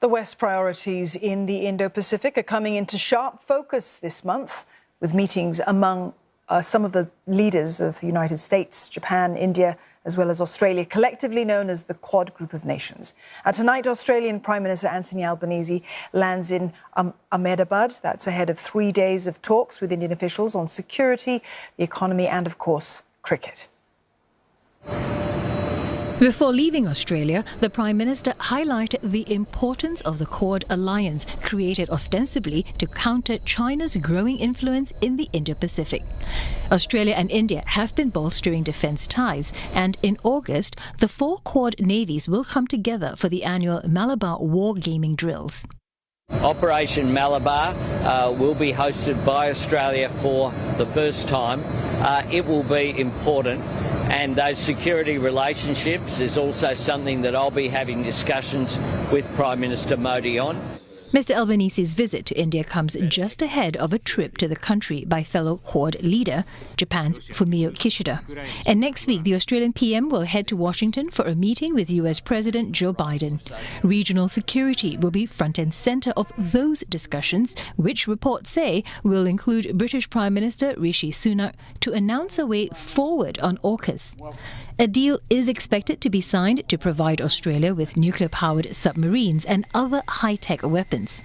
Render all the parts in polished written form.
The West's priorities in the Indo-Pacific are coming into sharp focus this month, with meetings among some of the leaders of the United States, Japan, India, as well as Australia, collectively known as the Quad Group of Nations. Tonight, Australian Prime Minister Anthony Albanese lands in Ahmedabad. That's ahead of 3 days of talks with Indian officials on security, the economy and, of course, cricket. Before leaving Australia, the Prime Minister highlighted the importance of the Quad alliance, created ostensibly to counter China's growing influence in the Indo-Pacific. Australia and India have been bolstering defence ties, and in August, the 4 Quad navies will come together for the annual Malabar Wargaming drills. Operation Malabar will be hosted by Australia for the first time. It will be important. And those security relationships is also something that I'll be having discussions with Prime Minister Modi on. Mr Albanese's visit to India comes just ahead of a trip to the country by fellow Quad leader, Japan's Fumio Kishida. And next week, the Australian PM will head to Washington for a meeting with US President Joe Biden. Regional security will be front and centre of those discussions, which reports say will include British Prime Minister Rishi Sunak to announce a way forward on AUKUS. A deal is expected to be signed to provide Australia with nuclear-powered submarines and other high-tech weapons.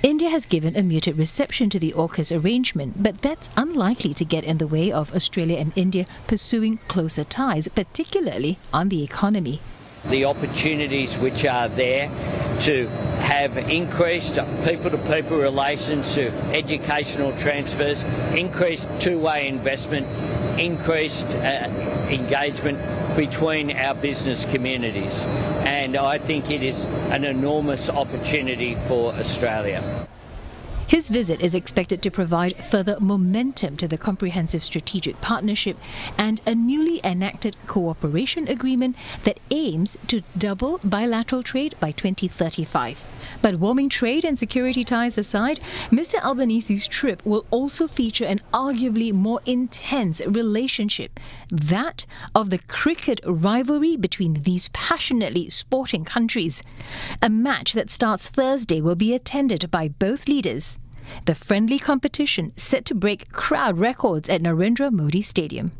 India has given a muted reception to the AUKUS arrangement, but that's unlikely to get in the way of Australia and India pursuing closer ties, particularly on the economy. The opportunities which are there to have increased people-to-people relations, to educational transfers, increased two-way investment, increased engagement between our business communities. And I think it is an enormous opportunity for Australia. His visit is expected to provide further momentum to the comprehensive strategic partnership and a newly enacted cooperation agreement that aims to double bilateral trade by 2035. But warming trade and security ties aside, Mr Albanese's trip will also feature an arguably more intense relationship, that of the cricket rivalry between these passionately sporting countries. A match that starts Thursday will be attended by both leaders. The friendly competition set to break crowd records at Narendra Modi Stadium.